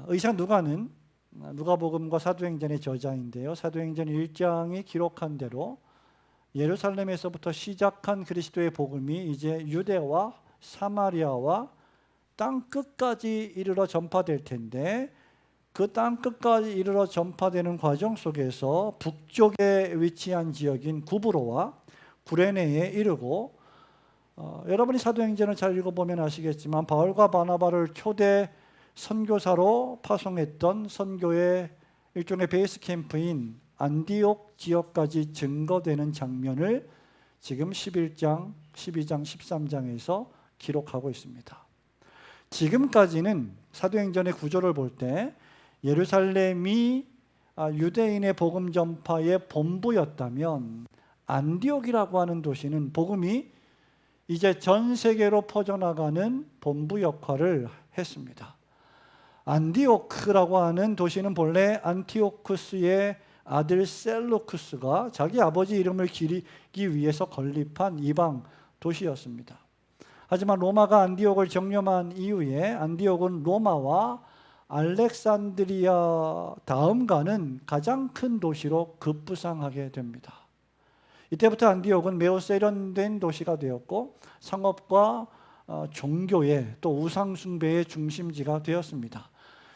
의사 누가는 누가복음과 사도행전의 저자인데요. 사도행전 1장이 기록한 대로 예루살렘에서부터 시작한 그리스도의 복음이 이제 유대와 사마리아와 땅끝까지 이르러 전파될 텐데, 그 땅끝까지 이르러 전파되는 과정 속에서 북쪽에 위치한 지역인 구브로와 구레네에 이르고, 여러분이 사도행전을 잘 읽어보면 아시겠지만 바울과 바나바를 초대 선교사로 파송했던 선교의 일종의 베이스 캠프인 안디옥 지역까지 증거되는 장면을 지금 11장, 12장, 13장에서 기록하고 있습니다. 지금까지는 사도행전의 구조를 볼 때 예루살렘이 유대인의 복음 전파의 본부였다면, 안디옥이라고 하는 도시는 복음이 이제 전 세계로 퍼져나가는 본부 역할을 했습니다. 안디오크라고 하는 도시는 본래 안티오쿠스의 아들 셀루쿠스가 자기 아버지 이름을 기리기 위해서 건립한 이방 도시였습니다. 하지만 로마가 안디옥을 정령한 이후에 안디옥은 로마와 알렉산드리아 다음 가는 가장 큰 도시로 급부상하게 됩니다. 이때부터 안디옥은 매우 세련된 도시가 되었고 상업과 종교의 또 우상숭배의 중심지가 되었습니다.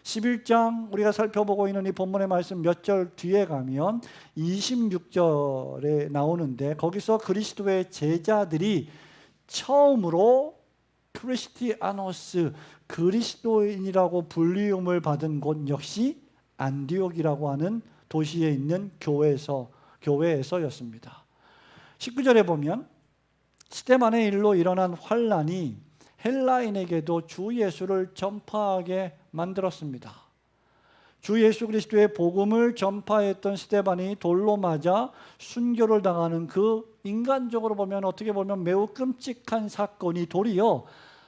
11장 우리가 살펴보고 있는 이 본문의 말씀 몇 절 뒤에 가면 26절에 나오는데, 거기서 그리스도의 제자들이 처음으로 크리스티아노스, 그리스도인이라고 불리움을 받은 곳 역시 안디옥이라고 하는 도시에 있는 교회에서였습니다. 19절에 보면 스데반의 일로 일어난 환란이 헬라인에게도 주 예수를 전파하게 만들었습니다. 주 예수 그리스도의 복음을 전파했던 스데반이 돌로 맞아 순교를 당하는 그 인간적으로 보면 어떻게 보면 매우 끔찍한 사건이 도리어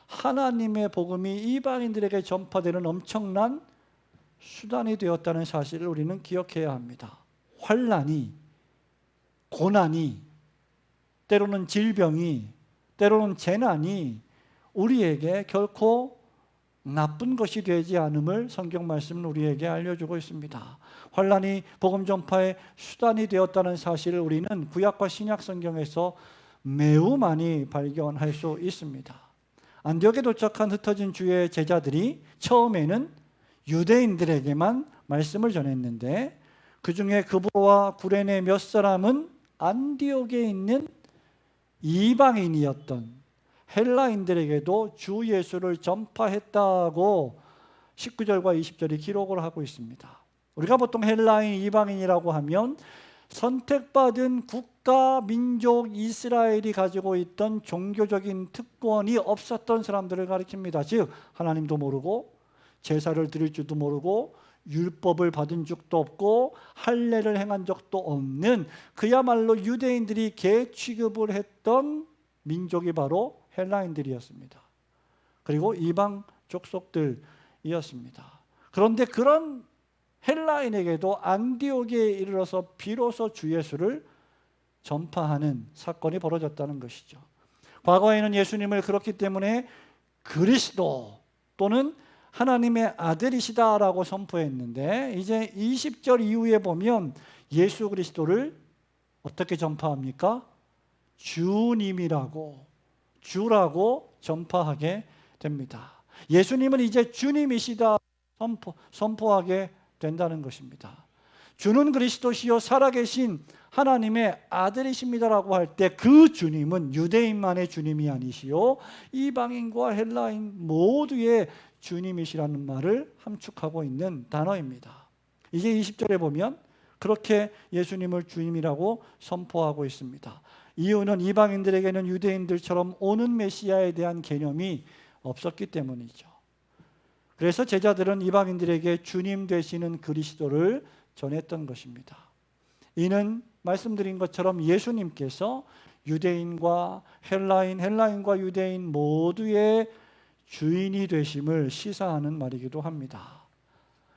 하나님의 복음이 이방인들에게 전파되는 엄청난 수단이 되었다는 사실을 우리는 기억해야 합니다. 환란이, 고난이, 때로는 질병이, 때로는 재난이 우리에게 결코 나쁜 것이 되지 않음을 성경 말씀은 우리에게 알려주고 있습니다. 환란이 복음 전파의 수단이 되었다는 사실을 우리는 구약과 신약 성경에서 매우 많이 발견할 수 있습니다. 안디옥에 도착한 흩어진 주의 제자들이 처음에는 유대인들에게만 말씀을 전했는데, 그 중에 그브로와 구레네 몇 사람은 안디옥에 있는 이방인이었던 헬라인들에게도 주 예수를 전파했다고 19절과 20절이 기록을 하고 있습니다. 우리가 보통 헬라인, 이방인이라고 하면 선택받은 국가, 민족 이스라엘이 가지고 있던 종교적인 특권이 없었던 사람들을 가리킵니다. 즉 하나님도 모르고 제사를 드릴 줄도 모르고 율법을 받은 적도 없고 할례를 행한 적도 없는, 그야말로 유대인들이 개 취급을 했던 민족이 바로 헬라인들이었습니다. 그리고 이방 족속들이었습니다. 그런데 그런 헬라인에게도 안디옥에 이르러서 비로소 주 예수를 전파하는 사건이 벌어졌다는 것이죠. 과거에는 예수님을 그렇기 때문에 그리스도 또는 하나님의 아들이시다라고 선포했는데, 이제 20절 이후에 보면 예수 그리스도를 어떻게 전파합니까? 주님이라고, 주라고 전파하게 됩니다. 예수님은 이제 주님이시다 선포하게 된다는 것입니다. 주는 그리스도시요 살아계신 하나님의 아들이십니다라고 할 때 그 주님은 유대인만의 주님이 아니시요 이방인과 헬라인 모두의 주님이시라는 말을 함축하고 있는 단어입니다. 이제 20절에 보면 그렇게 예수님을 주님이라고 선포하고 있습니다. 이유는 이방인들에게는 유대인들처럼 오는 메시아에 대한 개념이 없었기 때문이죠. 그래서 제자들은 이방인들에게 주님 되시는 그리스도를 전했던 것입니다. 이는 말씀드린 것처럼 예수님께서 유대인과 헬라인, 헬라인과 유대인 모두의 주인이 되심을 시사하는 말이기도 합니다.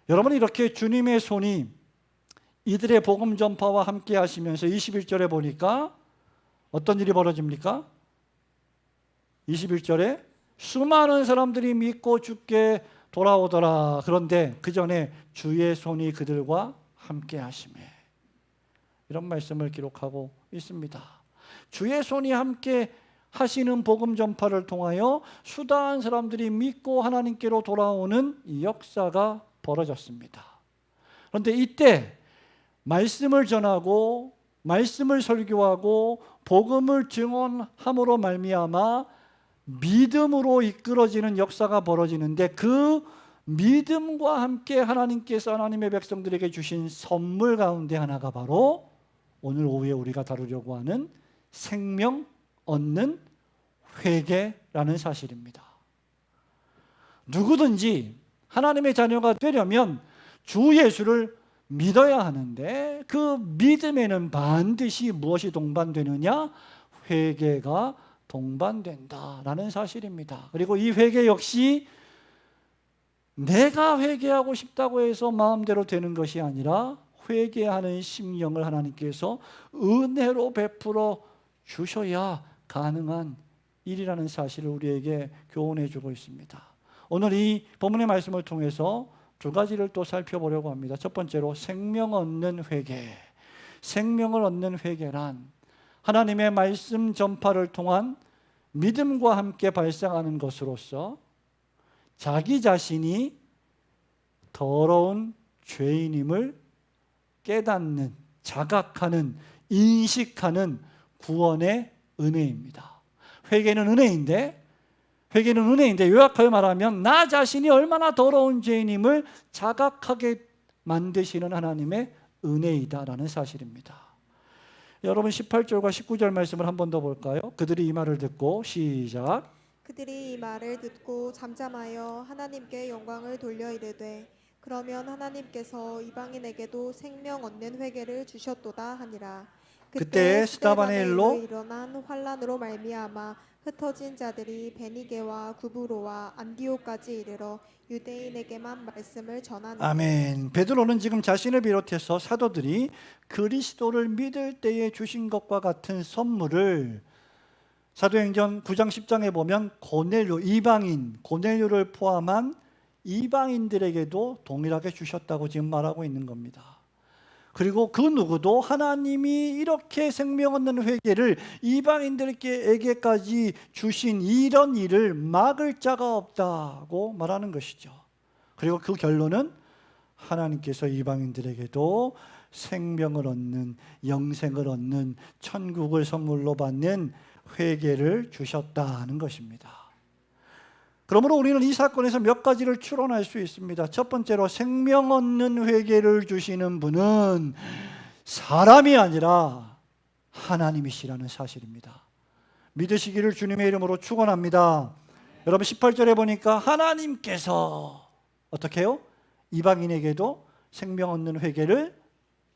여러분, 이렇게 주님의 손이 이들의 복음 전파와 함께 하시면서 21절에 보니까 어떤 일이 벌어집니까? 21절에 수많은 사람들이 믿고 주께 돌아오더라. 그런데 그 전에 주의 손이 그들과 함께 하심에, 이런 말씀을 기록하고 있습니다. 주의 손이 함께 하시는 복음 전파를 통하여 수다한 사람들이 믿고 하나님께로 돌아오는 이 역사가 벌어졌습니다. 그런데 이때 말씀을 전하고 말씀을 설교하고 복음을 증언함으로 말미암아 믿음으로 이끌어지는 역사가 벌어지는데, 그 믿음과 함께 하나님께서 하나님의 백성들에게 주신 선물 가운데 하나가 바로 오늘 오후에 우리가 다루려고 하는 생명 얻는 회개라는 사실입니다. 누구든지 하나님의 자녀가 되려면 주 예수를 믿어야 하는데, 그 믿음에는 반드시 무엇이 동반되느냐? 회개가 동반된다라는 사실입니다. 그리고 이 회개 역시 내가 회개하고 싶다고 해서 마음대로 되는 것이 아니라 회개하는 심령을 하나님께서 은혜로 베풀어 주셔야 가능한 일이라는 사실을 우리에게 교훈해 주고 있습니다. 오늘 이 본문의 말씀을 통해서 두 가지를 또 살펴보려고 합니다. 첫 번째로 생명 얻는 회개. 생명을 얻는 회개란 하나님의 말씀 전파를 통한 믿음과 함께 발생하는 것으로서 자기 자신이 더러운 죄인임을 깨닫는, 자각하는, 인식하는 구원의 은혜입니다. 회개는 은혜인데 요약하여 말하면 나 자신이 얼마나 더러운 죄인임을 자각하게 만드시는 하나님의 은혜이다라는 사실입니다. 여러분 18절과 19절 말씀을 한 번 더 볼까요? 그들이 이 말을 듣고, 시작. 그들이 이 말을 듣고 잠잠하여 하나님께 영광을 돌려 이르되, 그러면 하나님께서 이방인에게도 생명 얻는 회개를 주셨도다 하니라. 그때 스데반의 일로 일어난 환란으로 말미암아 흩어진 자들이 베니게와 구브로와 안디오까지 이르러 유대인에게만 말씀을 전하니. 아멘. 베드로는 지금 자신을 비롯해서 사도들이 그리스도를 믿을 때에 주신 것과 같은 선물을 사도행전 9장 10장에 보면 고넬료, 이방인 고넬료를 포함한 이방인들에게도 동일하게 주셨다고 지금 말하고 있는 겁니다. 그리고 그 누구도 하나님이 이렇게 생명 얻는 회개를 이방인들에게까지 주신 이런 일을 막을 자가 없다고 말하는 것이죠. 그리고 그 결론은 하나님께서 이방인들에게도 생명을 얻는, 영생을 얻는, 천국을 선물로 받는 회개를 주셨다는 것입니다. 그러므로 우리는 이 사건에서 몇 가지를 추론할 수 있습니다. 첫 번째로 생명 얻는 회개를 주시는 분은 사람이 아니라 하나님이시라는 사실입니다. 믿으시기를 주님의 이름으로 축원합니다. 여러분 18절에 보니까 하나님께서 어떻게 해요? 이방인에게도 생명 얻는 회개를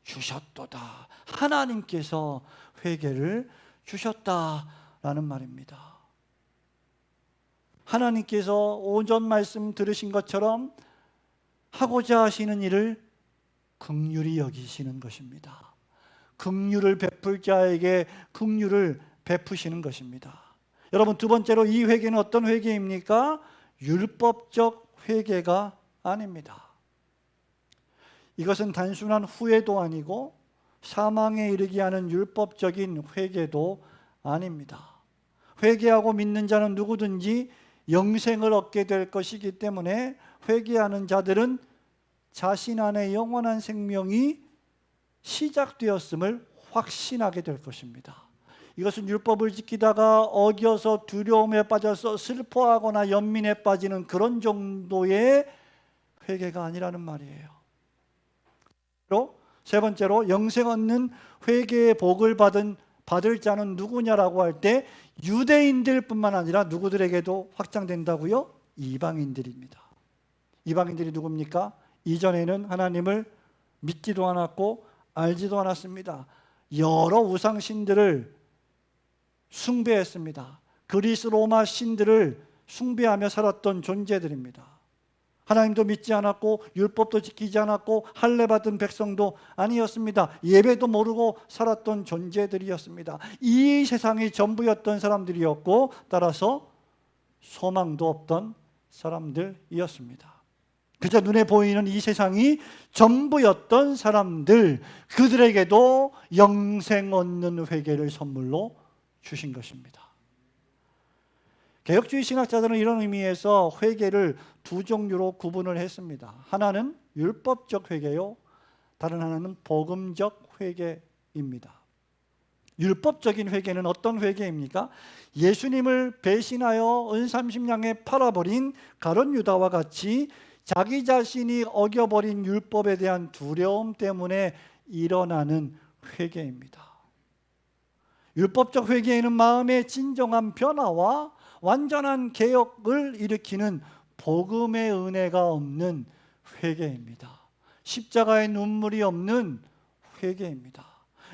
주셨도다. 하나님께서 회개를 주셨다라는 말입니다. 하나님께서 오전 말씀 들으신 것처럼 하고자 하시는 일을 긍휼히 여기시는 것입니다. 긍휼을 베풀 자에게 긍휼을 베푸시는 것입니다. 여러분 두 번째로 이 회개는 어떤 회개입니까? 율법적 회개가 아닙니다. 이것은 단순한 후회도 아니고 사망에 이르게 하는 율법적인 회개도 아닙니다. 회개하고 믿는 자는 누구든지 영생을 얻게 될 것이기 때문에 회개하는 자들은 자신 안에 영원한 생명이 시작되었음을 확신하게 될 것입니다. 이것은 율법을 지키다가 어겨서 두려움에 빠져서 슬퍼하거나 연민에 빠지는 그런 정도의 회개가 아니라는 말이에요. 또 세 번째로 영생 얻는 회개의 복을 받을 자는 누구냐라고 할 때 유대인들뿐만 아니라 누구들에게도 확장된다고요? 이방인들입니다. 이방인들이 누굽니까? 이전에는 하나님을 믿지도 않았고 알지도 않았습니다. 여러 우상신들을 숭배했습니다. 그리스 로마 신들을 숭배하며 살았던 존재들입니다. 하나님도 믿지 않았고 율법도 지키지 않았고 할례 받은 백성도 아니었습니다. 예배도 모르고 살았던 존재들이었습니다. 이 세상이 전부였던 사람들이었고 따라서 소망도 없던 사람들이었습니다. 그저 눈에 보이는 이 세상이 전부였던 사람들, 그들에게도 영생 얻는 회개를 선물로 주신 것입니다. 개혁주의 신학자들은 이런 의미에서 회개를 두 종류로 구분을 했습니다. 하나는 율법적 회개요, 다른 하나는 복음적 회개입니다. 율법적인 회개는 어떤 회개입니까? 예수님을 배신하여 은삼십냥에 팔아버린 가룟 유다와 같이 자기 자신이 어겨버린 율법에 대한 두려움 때문에 일어나는 회개입니다. 율법적 회개에는 마음의 진정한 변화와 완전한 개혁을 일으키는 복음의 은혜가 없는 회개입니다. 십자가의 눈물이 없는 회개입니다.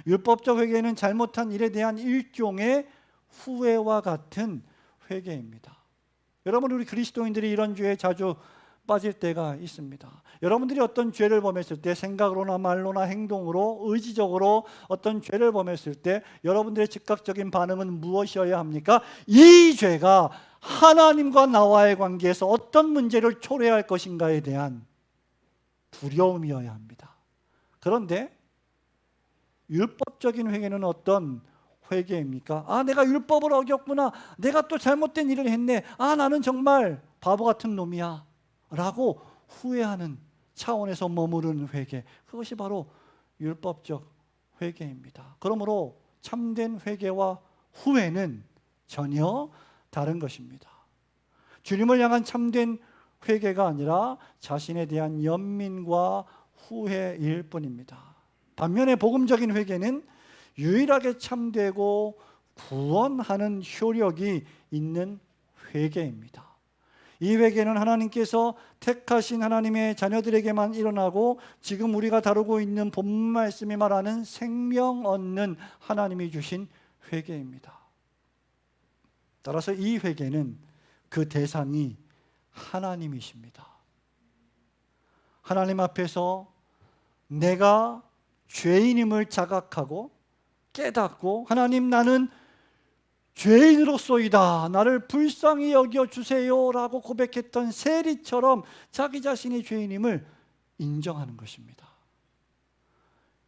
율법적 회개는 잘못한 일에 대한 일종의 후회와 같은 회개입니다. 여러분, 우리 그리스도인들이 이런 죄에 자주 빠질 때가 있습니다. 여러분들이 어떤 죄를 범했을 때, 생각으로나 말로나 행동으로 의지적으로 어떤 죄를 범했을 때 여러분들의 즉각적인 반응은 무엇이어야 합니까? 이 죄가 하나님과 나와의 관계에서 어떤 문제를 초래할 것인가에 대한 두려움이어야 합니다. 그런데 율법적인 회개는 어떤 회개입니까? 내가 율법을 어겼구나, 내가 또 잘못된 일을 했네, 나는 정말 바보 같은 놈이야 라고 후회하는 차원에서 머무르는 회개, 그것이 바로 율법적 회개입니다. 그러므로 참된 회개와 후회는 전혀 다른 것입니다. 주님을 향한 참된 회개가 아니라 자신에 대한 연민과 후회일 뿐입니다. 반면에 복음적인 회개는 유일하게 참되고 구원하는 효력이 있는 회개입니다. 이 회개는 하나님께서 택하신 하나님의 자녀들에게만 일어나고 지금 우리가 다루고 있는 본문 말씀이 말하는 생명 얻는 하나님이 주신 회개입니다. 따라서 이 회개는 그 대상이 하나님이십니다. 하나님 앞에서 내가 죄인임을 자각하고 깨닫고, 하나님, 나는 죄인으로소이다, 나를 불쌍히 여겨주세요 라고 고백했던 세리처럼 자기 자신이 죄인임을 인정하는 것입니다.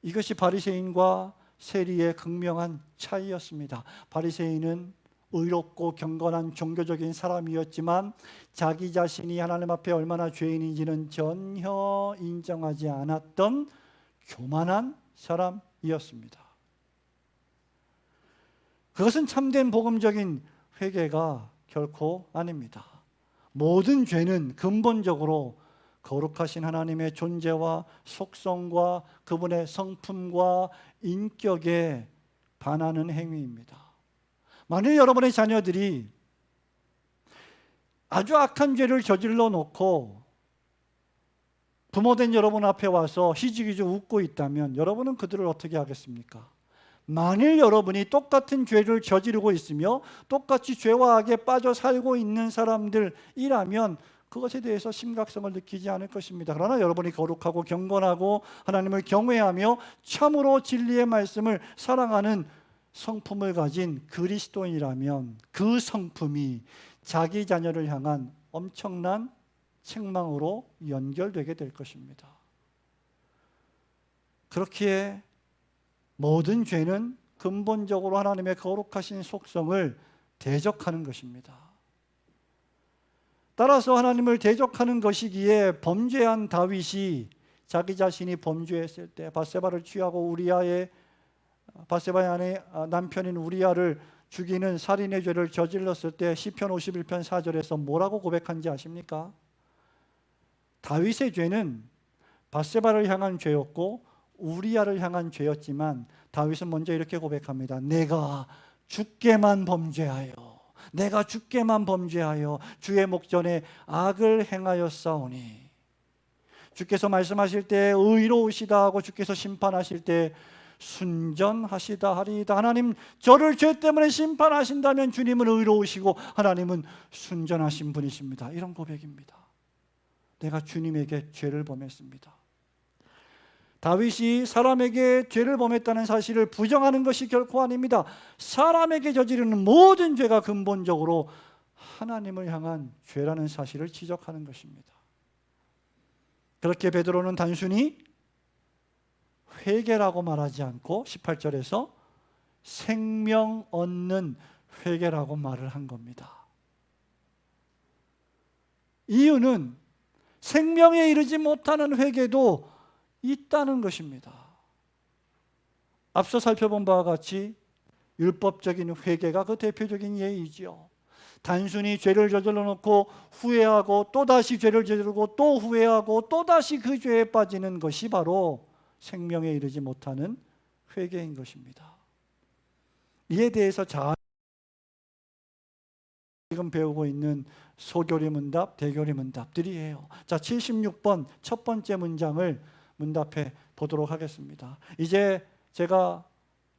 이것이 바리새인과 세리의 극명한 차이였습니다. 바리새인은 의롭고 경건한 종교적인 사람이었지만 자기 자신이 하나님 앞에 얼마나 죄인인지는 전혀 인정하지 않았던 교만한 사람이었습니다. 그것은 참된 복음적인 회개가 결코 아닙니다. 모든 죄는 근본적으로 거룩하신 하나님의 존재와 속성과 그분의 성품과 인격에 반하는 행위입니다. 만일 여러분의 자녀들이 아주 악한 죄를 저질러 놓고 부모된 여러분 앞에 와서 희죽희죽 웃고 있다면 여러분은 그들을 어떻게 하겠습니까? 만일 여러분이 똑같은 죄를 저지르고 있으며 똑같이 죄와 악에 빠져 살고 있는 사람들이라면 그것에 대해서 심각성을 느끼지 않을 것입니다. 그러나 여러분이 거룩하고 경건하고 하나님을 경외하며 참으로 진리의 말씀을 사랑하는 성품을 가진 그리스도인이라면 그 성품이 자기 자녀를 향한 엄청난 책망으로 연결되게 될 것입니다. 그렇기에 모든 죄는 근본적으로 하나님의 거룩하신 속성을 대적하는 것입니다. 따라서 하나님을 대적하는 것이기에 범죄한 다윗이 자기 자신이 범죄했을 때 밧세바를 취하고 밧세바의 아내 남편인 우리아를 죽이는 살인의 죄를 저질렀을 때 시편 51편 4절에서 뭐라고 고백한지 아십니까? 다윗의 죄는 밧세바를 향한 죄였고 우리아를 향한 죄였지만 다윗은 먼저 이렇게 고백합니다. 내가 주께만 범죄하여 주의 목전에 악을 행하였사오니. 주께서 말씀하실 때 의로우시다 하고 주께서 심판하실 때 순전하시다 하리이다. 하나님, 저를 죄 때문에 심판하신다면 주님은 의로우시고 하나님은 순전하신 분이십니다. 이런 고백입니다. 내가 주님에게 죄를 범했습니다. 다윗이 사람에게 죄를 범했다는 사실을 부정하는 것이 결코 아닙니다. 사람에게 저지르는 모든 죄가 근본적으로 하나님을 향한 죄라는 사실을 지적하는 것입니다. 그렇게 베드로는 단순히 회개라고 말하지 않고 18절에서 생명 얻는 회개라고 말을 한 겁니다. 이유는 생명에 이르지 못하는 회개도 있다는 것입니다. 앞서 살펴본 바와 같이 율법적인 회개가 그 대표적인 예이지요. 단순히 죄를 저질러 놓고 후회하고 또다시 죄를 저지르고 또 후회하고 또다시 그 죄에 빠지는 것이 바로 생명에 이르지 못하는 회개인 것입니다. 이에 대해서 지금 배우고 있는 소교리 문답, 대교리 문답들이에요. 자, 76번 첫 번째 문장을 문답해 보도록 하겠습니다. 이제 제가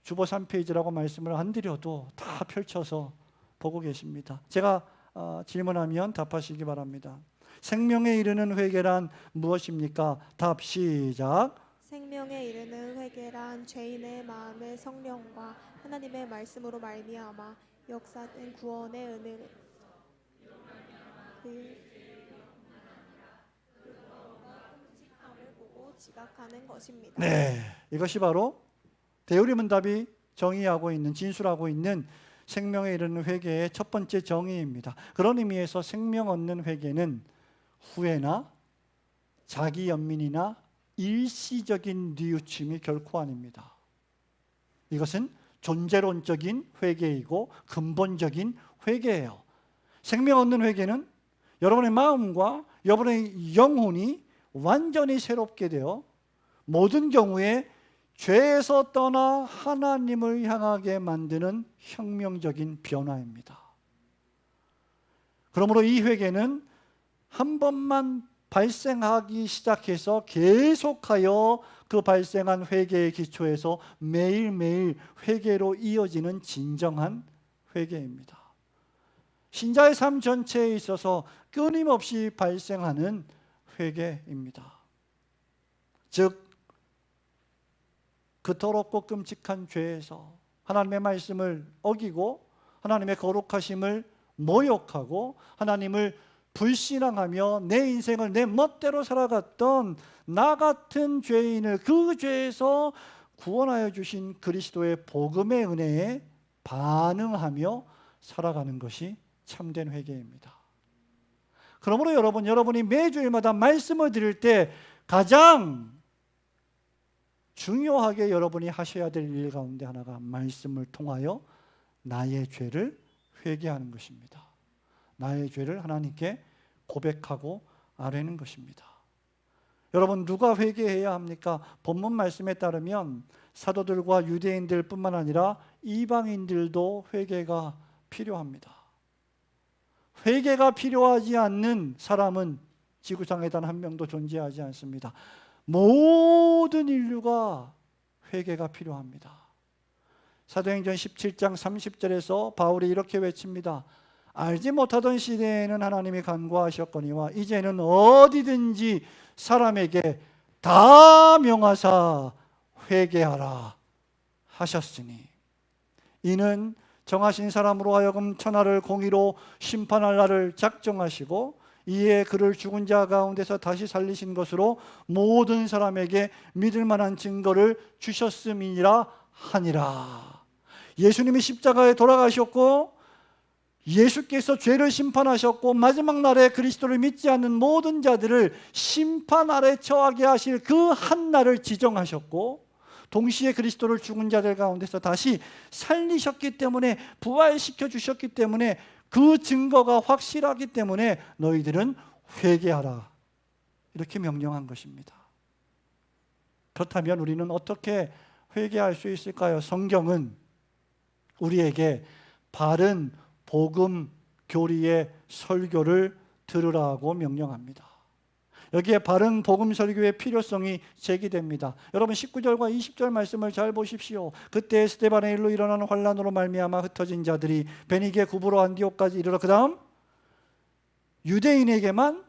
주보 3페이지라고 말씀을 안 드려도 다 펼쳐서 보고 계십니다. 제가 질문하면 답하시기 바랍니다. 생명에 이르는 회개란 무엇입니까? 답 시작. 생명에 이르는 회개란 죄인의 마음의 성령과 하나님의 말씀으로 말미암아 역사된 구원의 은혜를 끔찍함을 보고 지각하는 것입니다. 네, 이것이 바로 대요리 문답이 정의하고 있는, 진술하고 있는 생명에 이르는 회개의 첫 번째 정의입니다. 그런 의미에서 생명 얻는 회개는 후회나 자기 연민이나 일시적인 뉘우침이 결코 아닙니다. 이것은 존재론적인 회개이고 근본적인 회개예요. 생명 얻는 회개는 여러분의 마음과 여러분의 영혼이 완전히 새롭게 되어 모든 경우에 죄에서 떠나 하나님을 향하게 만드는 혁명적인 변화입니다. 그러므로 이 회개는 한 번만 발생하기 시작해서 계속하여 그 발생한 회개의 기초에서 매일매일 회개로 이어지는 진정한 회개입니다. 신자의 삶 전체에 있어서 끊임없이 발생하는 회개입니다. 즉 그 더럽고 끔찍한 죄에서 하나님의 말씀을 어기고 하나님의 거룩하심을 모욕하고 하나님을 불신앙하며 내 인생을 내 멋대로 살아갔던 나 같은 죄인을 그 죄에서 구원하여 주신 그리스도의 복음의 은혜에 반응하며 살아가는 것이 참된 회개입니다. 그러므로 여러분이 매주일마다 말씀을 드릴 때 가장 중요하게 여러분이 하셔야 될 일 가운데 하나가 말씀을 통하여 나의 죄를 회개하는 것입니다. 나의 죄를 하나님께 고백하고 아뢰는 것입니다. 여러분, 누가 회개해야 합니까? 본문 말씀에 따르면 사도들과 유대인들 뿐만 아니라 이방인들도 회개가 필요합니다. 회개가 필요하지 않는 사람은 지구상에 단 한 명도 존재하지 않습니다. 모든 인류가 회개가 필요합니다. 사도행전 17장 30절에서 바울이 이렇게 외칩니다. 알지 못하던 시대에는 하나님이 간구하셨거니와 이제는 어디든지 사람에게 다 명하사 회개하라 하셨으니 이는 정하신 사람으로 하여금 천하를 공의로 심판할 날을 작정하시고 이에 그를 죽은 자 가운데서 다시 살리신 것으로 모든 사람에게 믿을 만한 증거를 주셨음이니라 하니라. 예수님이 십자가에 돌아가셨고 예수께서 죄를 심판하셨고 마지막 날에 그리스도를 믿지 않는 모든 자들을 심판 아래 처하게 하실 그 한 날을 지정하셨고 동시에 그리스도를 죽은 자들 가운데서 다시 살리셨기 때문에 부활시켜 주셨기 때문에 그 증거가 확실하기 때문에 너희들은 회개하라 이렇게 명령한 것입니다. 그렇다면 우리는 어떻게 회개할 수 있을까요? 성경은 우리에게 바른 복음 교리의 설교를 들으라고 명령합니다. 여기에 바른 복음 설교의 필요성이 제기됩니다. 여러분 19절과 20절 말씀을 잘 보십시오. 그때 스데반의 일로 일어나는 환란으로 말미암아 흩어진 자들이 베니게 구브로 안디옥까지 이르러 그 다음 유대인에게만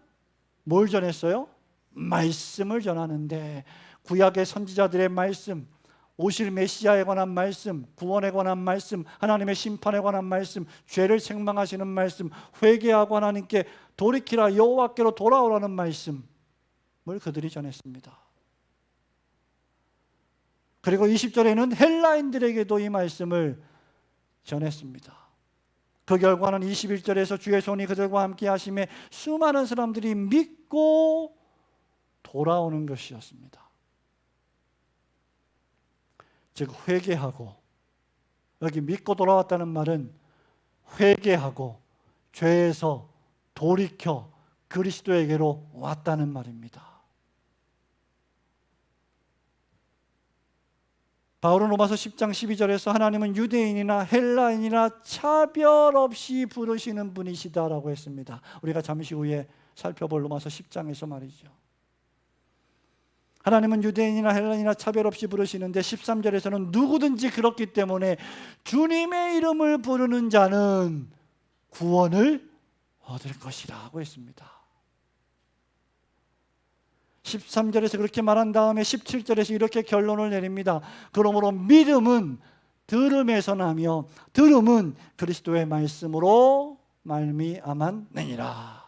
뭘 전했어요? 말씀을 전하는데 구약의 선지자들의 말씀, 오실 메시아에 관한 말씀, 구원에 관한 말씀, 하나님의 심판에 관한 말씀, 죄를 책망하시는 말씀, 회개하고 하나님께 돌이키라 여호와께로 돌아오라는 말씀, 그들이 전했습니다. 그리고 20절에는 헬라인들에게도 이 말씀을 전했습니다. 그 결과는 21절에서 주의 손이 그들과 함께 하심에 수많은 사람들이 믿고 돌아오는 것이었습니다. 즉 회개하고, 여기 믿고 돌아왔다는 말은 회개하고 죄에서 돌이켜 그리스도에게로 왔다는 말입니다. 바울은 로마서 10장 12절에서 하나님은 유대인이나 헬라인이나 차별 없이 부르시는 분이시다라고 했습니다. 우리가 잠시 후에 살펴볼 로마서 10장에서 말이죠. 하나님은 유대인이나 헬라인이나 차별 없이 부르시는데 13절에서는 누구든지 그렇기 때문에 주님의 이름을 부르는 자는 구원을 얻을 것이라고 했습니다. 13절에서 그렇게 말한 다음에 17절에서 이렇게 결론을 내립니다. 그러므로 믿음은 들음에서 나며 들음은 그리스도의 말씀으로 말미암았느니라.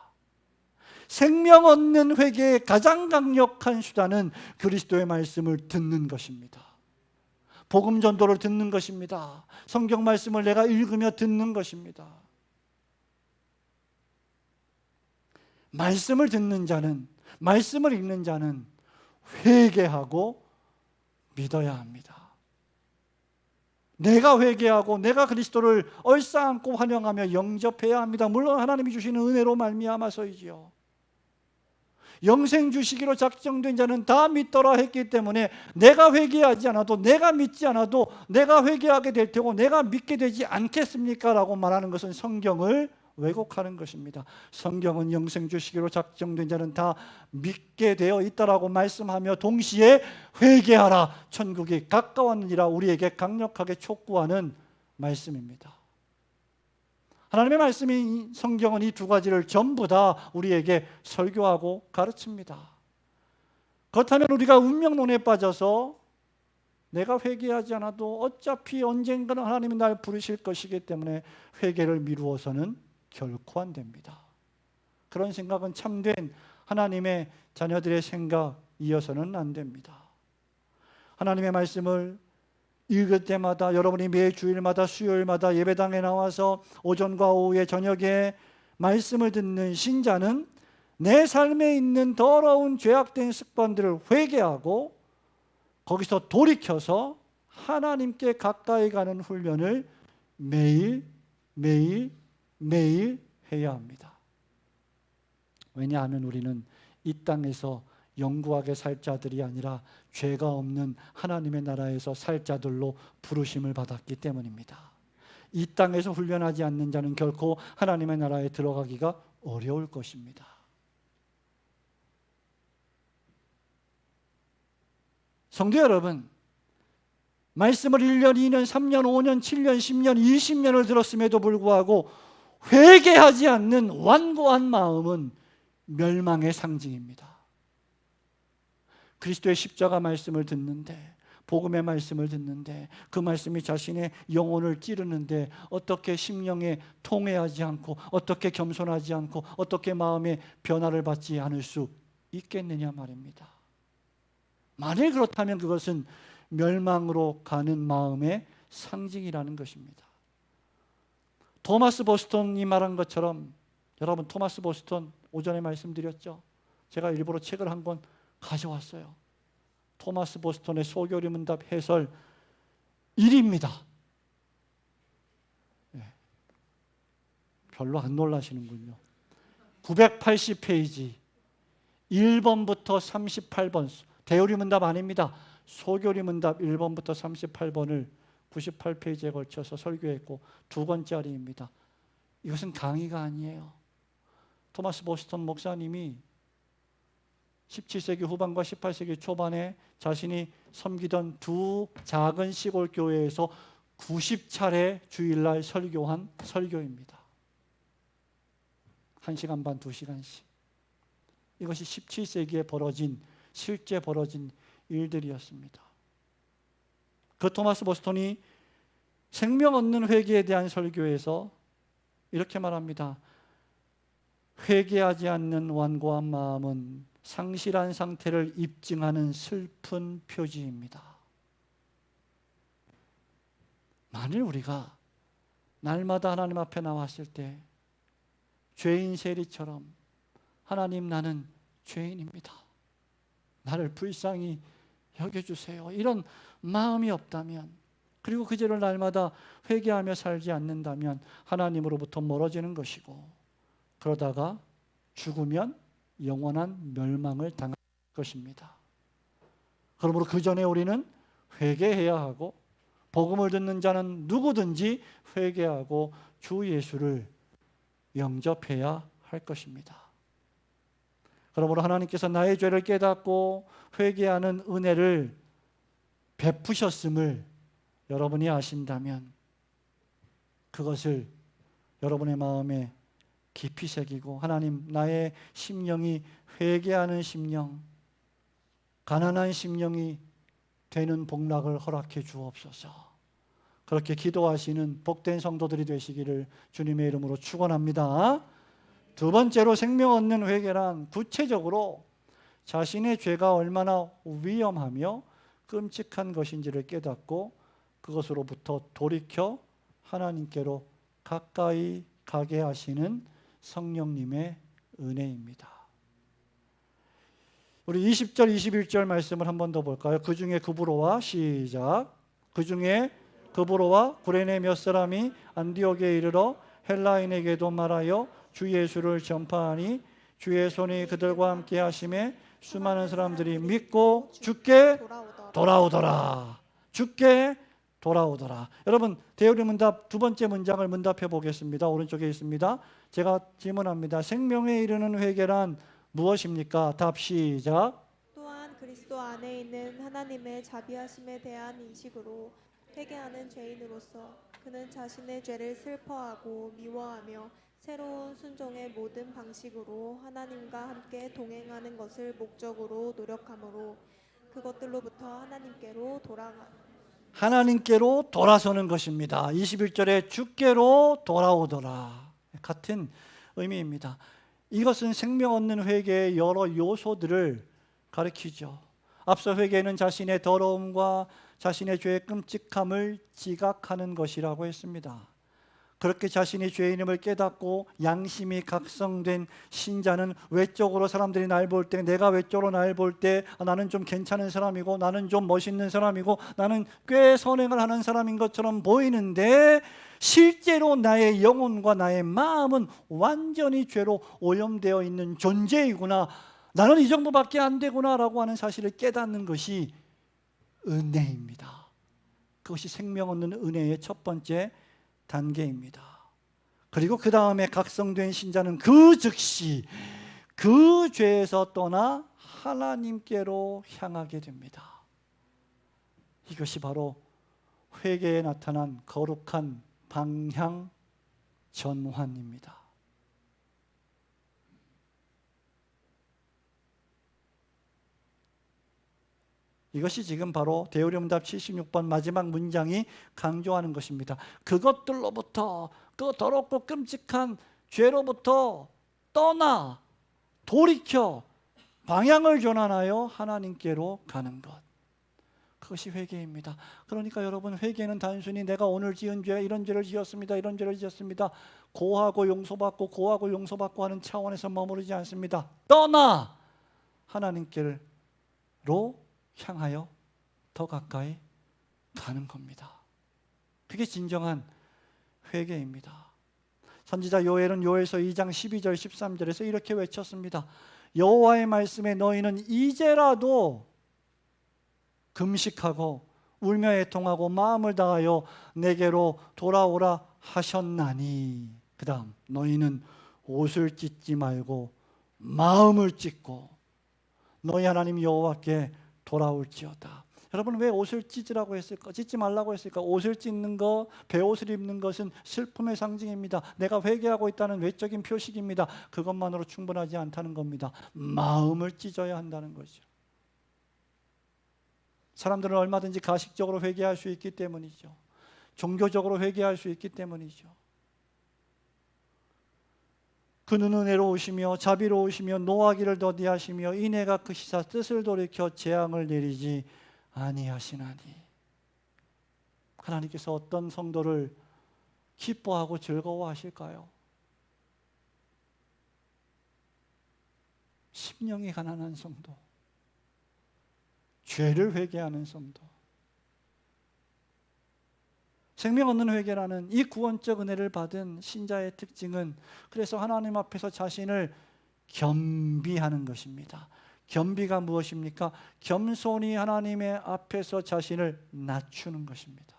생명 얻는 회개의 가장 강력한 수단은 그리스도의 말씀을 듣는 것입니다. 복음 전도를 듣는 것입니다. 성경 말씀을 내가 읽으며 듣는 것입니다. 말씀을 듣는 자는, 말씀을 읽는 자는 회개하고 믿어야 합니다. 내가 회개하고 내가 그리스도를 얼싸안고 환영하며 영접해야 합니다. 물론 하나님이 주시는 은혜로 말미암아서이지요. 영생 주시기로 작정된 자는 다 믿더라 했기 때문에 내가 회개하지 않아도, 내가 믿지 않아도 내가 회개하게 될 테고 내가 믿게 되지 않겠습니까? 라고 말하는 것은 성경을 왜곡하는 것입니다. 성경은 영생 주시기로 작정된 자는 다 믿게 되어 있다라고 말씀하며 동시에 회개하라, 천국이 가까웠느니라 우리에게 강력하게 촉구하는 말씀입니다. 하나님의 말씀인 성경은 이 두 가지를 전부 다 우리에게 설교하고 가르칩니다. 그렇다면 우리가 운명론에 빠져서 내가 회개하지 않아도 어차피 언젠가는 하나님이 날 부르실 것이기 때문에 회개를 미루어서는 결코 안 됩니다. 그런 생각은 참된 하나님의 자녀들의 생각이어서는 안 됩니다. 하나님의 말씀을 읽을 때마다, 여러분이 매 주일마다 수요일마다 예배당에 나와서 오전과 오후에 저녁에 말씀을 듣는 신자는 내 삶에 있는 더러운 죄악된 습관들을 회개하고 거기서 돌이켜서 하나님께 가까이 가는 훈련을 매일 해야 합니다. 왜냐하면 우리는 이 땅에서 영구하게 살 자들이 아니라 죄가 없는 하나님의 나라에서 살 자들로 부르심을 받았기 때문입니다. 이 땅에서 훈련하지 않는 자는 결코 하나님의 나라에 들어가기가 어려울 것입니다. 성도 여러분, 말씀을 1년, 2년, 3년, 5년, 7년, 10년, 20년을 들었음에도 불구하고 회개하지 않는 완고한 마음은 멸망의 상징입니다. 그리스도의 십자가 말씀을 듣는데, 복음의 말씀을 듣는데, 그 말씀이 자신의 영혼을 찌르는데 어떻게 심령에 통회하지 않고, 어떻게 겸손하지 않고, 어떻게 마음의 변화를 받지 않을 수 있겠느냐 말입니다. 만일 그렇다면 그것은 멸망으로 가는 마음의 상징이라는 것입니다. 토마스 보스턴이 말한 것처럼, 여러분 토마스 보스턴 오전에 말씀드렸죠. 제가 일부러 책을 한 권 가져왔어요. 토마스 보스턴의 소교리문답 해설 1위입니다. 별로 안 놀라시는군요. 980페이지 1번부터 38번 대요리문답 아닙니다. 소교리문답 1번부터 38번을 98페이지에 걸쳐서 설교했고 2권짜리입니다. 이것은 강의가 아니에요. 토마스 보스턴 목사님이 17세기 후반과 18세기 초반에 자신이 섬기던 두 작은 시골 교회에서 90차례 주일날 설교한 설교입니다. 1시간 반, 2시간씩. 이것이 17세기에 실제 벌어진 일들이었습니다. 그 토마스 보스턴이 생명 얻는 회개에 대한 설교에서 이렇게 말합니다. 회개하지 않는 완고한 마음은 상실한 상태를 입증하는 슬픈 표지입니다. 만일 우리가 날마다 하나님 앞에 나왔을 때 죄인 세리처럼 하나님, 나는 죄인입니다, 나를 불쌍히 여겨주세요, 이런 마음이 없다면, 그리고 그 죄를 날마다 회개하며 살지 않는다면 하나님으로부터 멀어지는 것이고, 그러다가 죽으면 영원한 멸망을 당할 것입니다. 그러므로 그 전에 우리는 회개해야 하고, 복음을 듣는 자는 누구든지 회개하고 주 예수를 영접해야 할 것입니다. 그러므로 하나님께서 나의 죄를 깨닫고 회개하는 은혜를 베푸셨음을 여러분이 아신다면 그것을 여러분의 마음에 깊이 새기고, 하나님, 나의 심령이 회개하는 심령, 가난한 심령이 되는 복락을 허락해 주옵소서. 그렇게 기도하시는 복된 성도들이 되시기를 주님의 이름으로 축원합니다. 두 번째로 생명 얻는 회개란 구체적으로 자신의 죄가 얼마나 위험하며 끔찍한 것인지를 깨닫고 그것으로부터 돌이켜 하나님께로 가까이 가게 하시는 성령님의 은혜입니다. 우리 20절, 21절 말씀을 한 번 더 볼까요? 그 중에 구브로와, 시작. 그 중에 구브로와 구레네 몇 사람이 안디옥에 이르러 헬라인에게도 말하여 주 예수를 전파하니 주의 손이 그들과 함께 하심에 수많은 사람들이 믿고 주께 돌아오더라. 주께 돌아오더라. 여러분, 대우리 문답 두 번째 문장을 문답해 보겠습니다. 오른쪽에 있습니다. 제가 질문합니다. 생명에 이르는 회개란 무엇입니까? 답, 시작. 또한 그리스도 안에 있는 하나님의 자비하심에 대한 인식으로 회개하는 죄인으로서 그는 자신의 죄를 슬퍼하고 미워하며 새로운 순종의 모든 방식으로 하나님과 함께 동행하는 것을 목적으로 노력하므로 그것들로부터 하나님께로 돌아서는 것입니다. 21절에 주께로 돌아오더라. 같은 의미입니다. 이것은 생명 얻는 회개의 여러 요소들을 가리키죠. 앞서 회개는 자신의 더러움과 자신의 죄의 끔찍함을 지각하는 것이라고 했습니다. 그렇게 자신이 죄인임을 깨닫고 양심이 각성된 신자는 외적으로 사람들이 날 볼 때, 내가 외적으로 날 볼 때 나는 좀 괜찮은 사람이고 나는 좀 멋있는 사람이고 나는 꽤 선행을 하는 사람인 것처럼 보이는데 실제로 나의 영혼과 나의 마음은 완전히 죄로 오염되어 있는 존재이구나, 나는 이 정도밖에 안 되구나라고 하는 사실을 깨닫는 것이 은혜입니다. 그것이 생명 얻는 은혜의 첫 번째 단계입니다. 그리고 그 다음에 각성된 신자는 그 즉시 그 죄에서 떠나 하나님께로 향하게 됩니다. 이것이 바로 회개에 나타난 거룩한 방향 전환입니다. 이것이 지금 바로 대우림답 76번 마지막 문장이 강조하는 것입니다. 그것들로부터, 그 더럽고 끔찍한 죄로부터 떠나 돌이켜 방향을 전환하여 하나님께로 가는 것, 그것이 회개입니다. 그러니까 여러분, 회개는 단순히 내가 오늘 지은 죄, 이런 죄를 지었습니다, 이런 죄를 지었습니다, 고하고 용서받고 하는 차원에서 머무르지 않습니다. 떠나 하나님께로 향하여 더 가까이 가는 겁니다. 그게 진정한 회개입니다. 선지자 요엘은 요엘서 2장 12절 13절에서 이렇게 외쳤습니다. 여호와의 말씀에 너희는 이제라도 금식하고 울며 애통하고 마음을 다하여 내게로 돌아오라 하셨나니, 그 다음 너희는 옷을 찢지 말고 마음을 찢고 너희 하나님 여호와께 돌아올지어다. 여러분, 왜 옷을 찢으라고 했을까? 찢지 말라고 했을까? 옷을 찢는 것, 베옷을 입는 것은 슬픔의 상징입니다. 내가 회개하고 있다는 외적인 표식입니다. 그것만으로 충분하지 않다는 겁니다. 마음을 찢어야 한다는 거죠. 사람들은 얼마든지 가식적으로 회개할 수 있기 때문이죠. 종교적으로 회개할 수 있기 때문이죠. 그는 은혜로우시며 자비로우시며 노하기를 더디하시며 인애가 크시사 뜻을 돌이켜 재앙을 내리지 아니하시나니. 하나님께서 어떤 성도를 기뻐하고 즐거워하실까요? 심령이 가난한 성도, 죄를 회개하는 성도. 생명 얻는 회개라는 이 구원적 은혜를 받은 신자의 특징은 그래서 하나님 앞에서 자신을 겸비하는 것입니다. 겸비가 무엇입니까? 겸손히 하나님의 앞에서 자신을 낮추는 것입니다.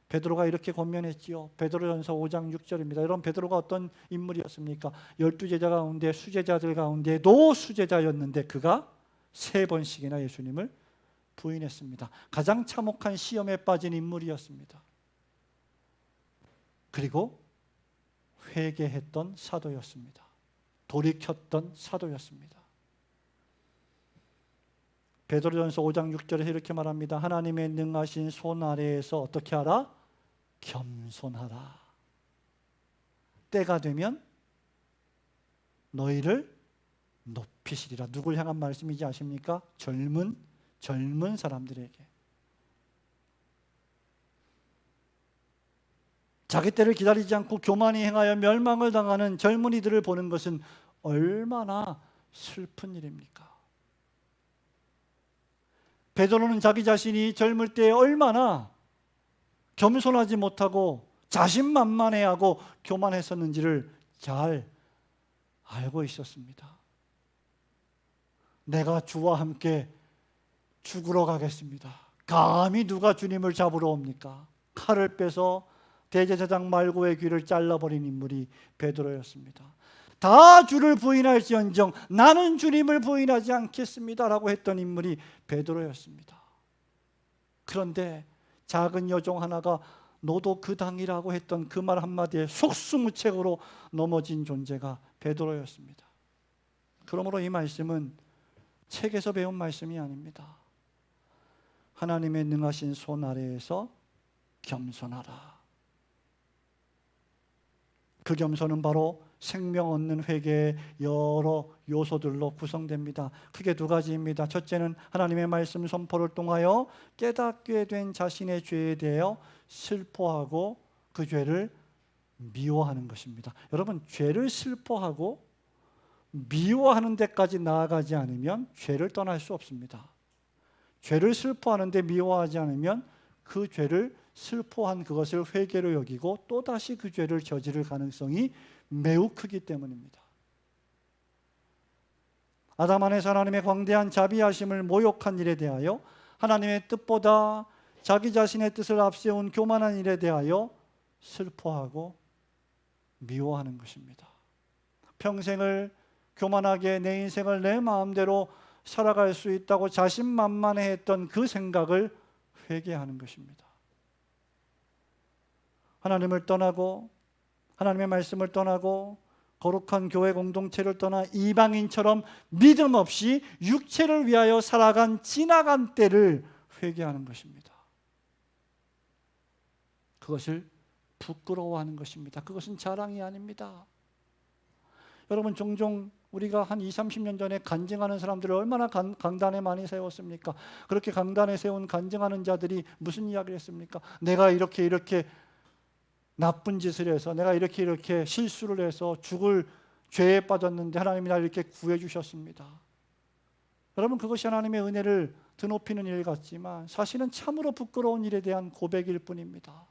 베드로가 이렇게 권면했지요. 베드로전서 5장 6절입니다. 여러분, 베드로가 어떤 인물이었습니까? 12제자 가운데 수제자들 가운데도 수제자였는데 그가 3번씩이나 예수님을 부인했습니다. 가장 참혹한 시험에 빠진 인물이었습니다. 그리고 회개했던 사도였습니다. 돌이켰던 사도였습니다. 베드로전서 5장 6절에서 이렇게 말합니다. 하나님의 능하신 손 아래에서 어떻게 하라? 겸손하라. 때가 되면 너희를 높이시리라. 누굴 향한 말씀이지 아십니까? 젊은 사람들에게. 자기 때를 기다리지 않고 교만히 행하여 멸망을 당하는 젊은이들을 보는 것은 얼마나 슬픈 일입니까? 베드로는 자기 자신이 젊을 때 얼마나 겸손하지 못하고 자신만만해하고 교만했었는지를 잘 알고 있었습니다. 내가 주와 함께 죽으러 가겠습니다. 감히 누가 주님을 잡으러 옵니까? 칼을 빼서 대제사장 말고의 귀를 잘라버린 인물이 베드로였습니다. 다 주를 부인할지언정 나는 주님을 부인하지 않겠습니다 라고 했던 인물이 베드로였습니다. 그런데 작은 여종 하나가 너도 그 당이라고 했던 그 말 한마디에 속수무책으로 넘어진 존재가 베드로였습니다. 그러므로 이 말씀은 책에서 배운 말씀이 아닙니다. 하나님의 능하신 손 아래에서 겸손하라. 그 겸손은 바로 생명 얻는 회개의 여러 요소들로 구성됩니다. 크게 2가지입니다. 첫째는 하나님의 말씀 선포를 통하여 깨닫게 된 자신의 죄에 대하여 슬퍼하고 그 죄를 미워하는 것입니다. 여러분, 죄를 슬퍼하고 미워하는 데까지 나아가지 않으면 죄를 떠날 수 없습니다. 죄를 슬퍼하는데 미워하지 않으면 그 죄를 슬퍼한 그것을 회개로 여기고 또다시 그 죄를 저지를 가능성이 매우 크기 때문입니다. 아담 안에서 하나님의 광대한 자비하심을 모욕한 일에 대하여, 하나님의 뜻보다 자기 자신의 뜻을 앞세운 교만한 일에 대하여 슬퍼하고 미워하는 것입니다. 평생을 교만하게 내 인생을 내 마음대로 살아갈 수 있다고 자신만만해했던 그 생각을 회개하는 것입니다. 하나님을 떠나고 하나님의 말씀을 떠나고 거룩한 교회 공동체를 떠나 이방인처럼 믿음 없이 육체를 위하여 살아간 지나간 때를 회개하는 것입니다. 그것을 부끄러워하는 것입니다. 그것은 자랑이 아닙니다. 여러분, 종종 우리가 한 20, 30년 전에 간증하는 사람들을 얼마나 강단에 많이 세웠습니까? 그렇게 강단에 세운 간증하는 자들이 무슨 이야기를 했습니까? 내가 이렇게 나쁜 짓을 해서, 내가 이렇게 실수를 해서 죽을 죄에 빠졌는데 하나님이 나를 이렇게 구해 주셨습니다. 여러분, 그것이 하나님의 은혜를 드높이는 일 같지만 사실은 참으로 부끄러운 일에 대한 고백일 뿐입니다.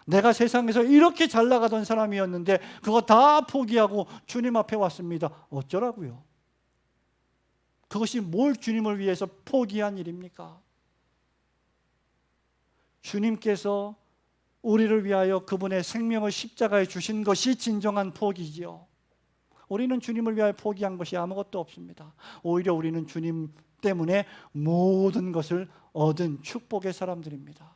내가 세상에서 이렇게 잘 나가던 사람이었는데 그거 다 포기하고 주님 앞에 왔습니다. 어쩌라고요? 그것이 뭘 주님을 위해서 포기한 일입니까? 주님께서 우리를 위하여 그분의 생명을 십자가에 주신 것이 진정한 포기지요. 우리는 주님을 위하여 포기한 것이 아무것도 없습니다. 오히려 우리는 주님 때문에 모든 것을 얻은 축복의 사람들입니다.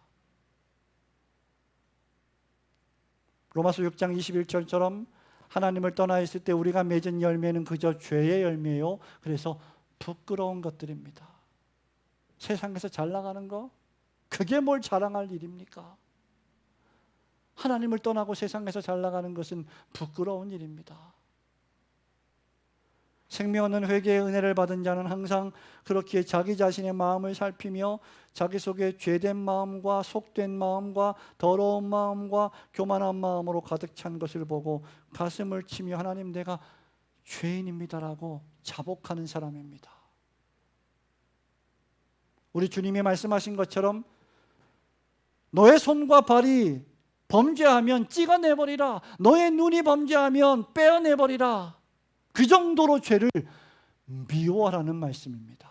로마서 6장 21절처럼 하나님을 떠나 있을 때 우리가 맺은 열매는 그저 죄의 열매요. 그래서 부끄러운 것들입니다. 세상에서 잘 나가는 거? 그게 뭘 자랑할 일입니까? 하나님을 떠나고 세상에서 잘 나가는 것은 부끄러운 일입니다. 생명 없는 회개의 은혜를 받은 자는 항상 그렇게 자기 자신의 마음을 살피며 자기 속에 죄된 마음과 속된 마음과 더러운 마음과 교만한 마음으로 가득 찬 것을 보고 가슴을 치며 하나님, 내가 죄인입니다라고 자복하는 사람입니다. 우리 주님이 말씀하신 것처럼 너의 손과 발이 범죄하면 찍어내버리라. 너의 눈이 범죄하면 빼어내버리라. 그 정도로 죄를 미워하라는 말씀입니다.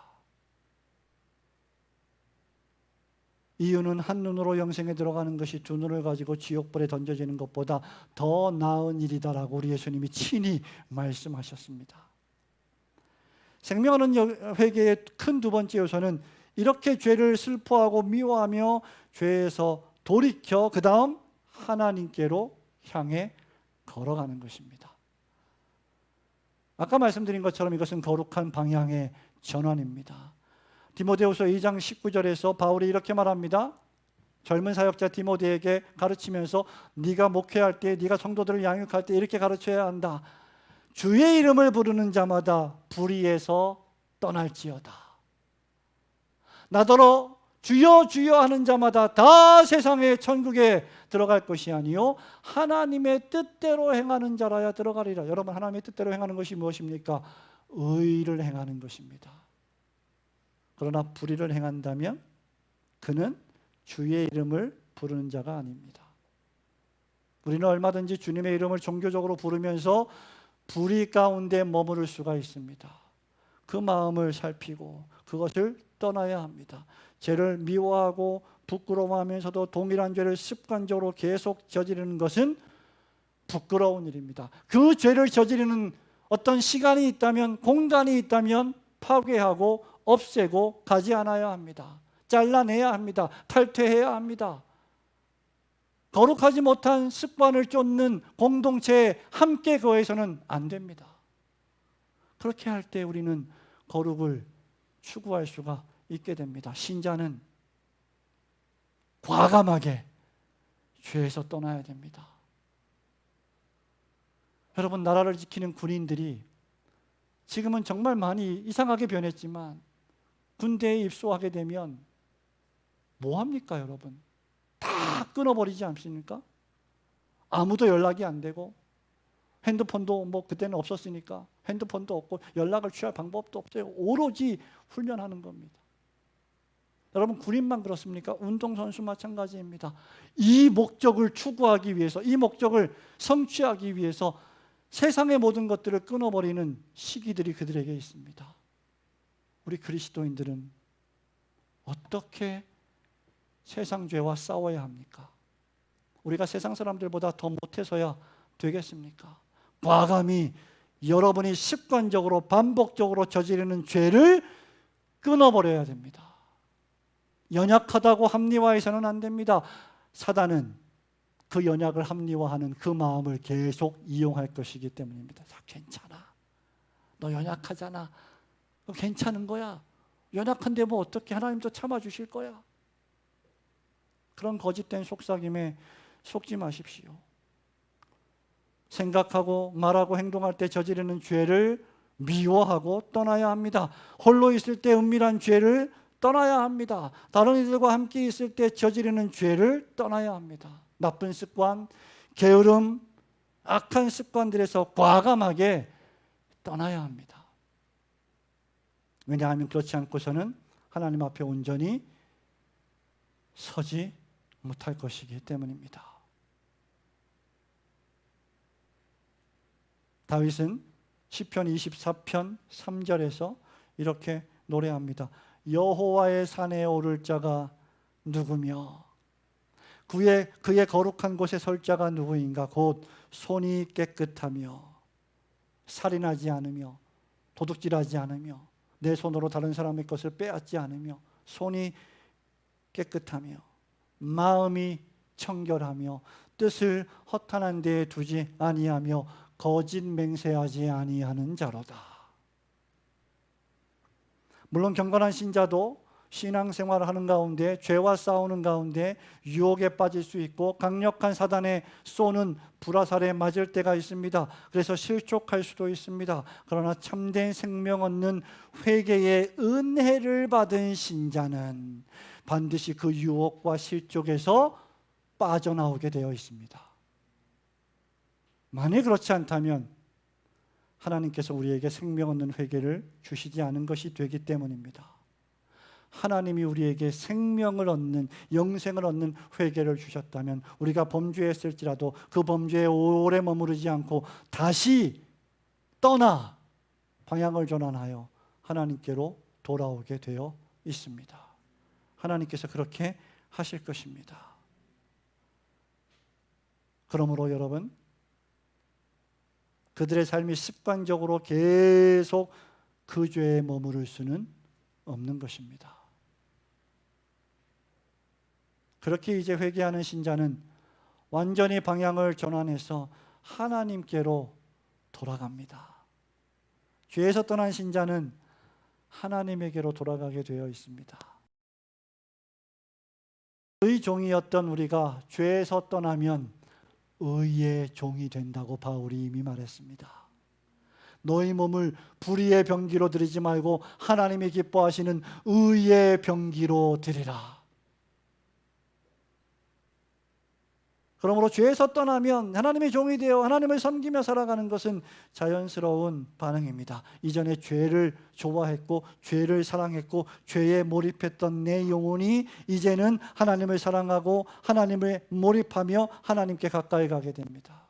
이유는 한눈으로 영생에 들어가는 것이 두 눈을 가지고 지옥불에 던져지는 것보다 더 나은 일이다라고 우리 예수님이 친히 말씀하셨습니다. 생명 없는 회개의 큰 두 번째 요소는 이렇게 죄를 슬퍼하고 미워하며 죄에서 돌이켜 그 다음 하나님께로 향해 걸어가는 것입니다. 아까 말씀드린 것처럼 이것은 거룩한 방향의 전환입니다. 디모데후서 2장 19절에서 바울이 이렇게 말합니다. 젊은 사역자 디모데에게 가르치면서 네가 목회할 때, 네가 성도들을 양육할 때 이렇게 가르쳐야 한다. 주의 이름을 부르는 자마다 불의에서 떠날지어다. 나더러 주여 주여 하는 자마다 다 세상의 천국에 들어갈 것이 아니요 하나님의 뜻대로 행하는 자라야 들어가리라. 여러분, 하나님의 뜻대로 행하는 것이 무엇입니까? 의를 행하는 것입니다. 그러나 불의를 행한다면 그는 주의 이름을 부르는 자가 아닙니다. 우리는 얼마든지 주님의 이름을 종교적으로 부르면서 불의 가운데 머무를 수가 있습니다. 그 마음을 살피고 그것을 떠나야 합니다. 죄를 미워하고 부끄러워하면서도 동일한 죄를 습관적으로 계속 저지르는 것은 부끄러운 일입니다. 그 죄를 저지르는 어떤 시간이 있다면, 공간이 있다면 파괴하고 없애고 가지 않아야 합니다. 잘라내야 합니다. 탈퇴해야 합니다. 거룩하지 못한 습관을 쫓는 공동체에 함께 거해서는 안 됩니다. 그렇게 할 때 우리는 거룩을 추구할 수가 있게 됩니다. 신자는 과감하게 죄에서 떠나야 됩니다. 여러분, 나라를 지키는 군인들이 지금은 정말 많이 이상하게 변했지만 군대에 입소하게 되면 뭐 합니까, 여러분? 다 끊어버리지 않습니까? 아무도 연락이 안 되고 핸드폰도 뭐 그때는 없었으니까 핸드폰도 없고 연락을 취할 방법도 없어요. 오로지 훈련하는 겁니다. 여러분, 군인만 그렇습니까? 운동선수 마찬가지입니다. 이 목적을 추구하기 위해서, 이 목적을 성취하기 위해서 세상의 모든 것들을 끊어버리는 시기들이 그들에게 있습니다. 우리 그리스도인들은 어떻게 세상 죄와 싸워야 합니까? 우리가 세상 사람들보다 더 못해서야 되겠습니까? 과감히 여러분이 습관적으로 반복적으로 저지르는 죄를 끊어버려야 됩니다. 연약하다고 합리화해서는 안 됩니다. 사단은 그 연약을 합리화하는 그 마음을 계속 이용할 것이기 때문입니다. 자, 괜찮아. 너 연약하잖아. 괜찮은 거야. 연약한데 뭐 어떻게, 하나님도 참아주실 거야. 그런 거짓된 속삭임에 속지 마십시오. 생각하고 말하고 행동할 때 저지르는 죄를 미워하고 떠나야 합니다. 홀로 있을 때 은밀한 죄를 떠나야 합니다. 다른 이들과 함께 있을 때 저지르는 죄를 떠나야 합니다. 나쁜 습관, 게으름, 악한 습관들에서 과감하게 떠나야 합니다. 왜냐하면 그렇지 않고서는 하나님 앞에 온전히 서지 못할 것이기 때문입니다. 다윗은 시편 24편 3절에서 이렇게 노래합니다. 여호와의 산에 오를 자가 누구며 그의 거룩한 곳에 설 자가 누구인가? 곧 손이 깨끗하며 살인하지 않으며 도둑질하지 않으며 내 손으로 다른 사람의 것을 빼앗지 않으며 손이 깨끗하며 마음이 청결하며 뜻을 허탄한 데에 두지 아니하며 거짓 맹세하지 아니하는 자로다. 물론 경건한 신자도 신앙생활을 하는 가운데 죄와 싸우는 가운데 유혹에 빠질 수 있고 강력한 사단에 쏘는 불화살에 맞을 때가 있습니다. 그래서 실족할 수도 있습니다. 그러나 참된 생명 얻는 회개의 은혜를 받은 신자는 반드시 그 유혹과 실족에서 빠져나오게 되어 있습니다. 만약 그렇지 않다면 하나님께서 우리에게 생명 얻는 회개를 주시지 않은 것이 되기 때문입니다. 하나님이 우리에게 생명을 얻는, 영생을 얻는 회개를 주셨다면 우리가 범죄했을지라도 그 범죄에 오래 머무르지 않고 다시 떠나 방향을 전환하여 하나님께로 돌아오게 되어 있습니다. 하나님께서 그렇게 하실 것입니다. 그러므로 여러분, 그들의 삶이 습관적으로 계속 그 죄에 머무를 수는 없는 것입니다. 그렇게 이제 회개하는 신자는 완전히 방향을 전환해서 하나님께로 돌아갑니다. 죄에서 떠난 신자는 하나님에게로 돌아가게 되어 있습니다. 의 종이었던 우리가 죄에서 떠나면 의의 종이 된다고 바울이 이미 말했습니다. 너희 몸을 불의의 병기로 드리지 말고 하나님이 기뻐하시는 의의 병기로 드리라. 그러므로 죄에서 떠나면 하나님의 종이 되어 하나님을 섬기며 살아가는 것은 자연스러운 반응입니다. 이전에 죄를 좋아했고 죄를 사랑했고 죄에 몰입했던 내 영혼이 이제는 하나님을 사랑하고 하나님을 몰입하며 하나님께 가까이 가게 됩니다.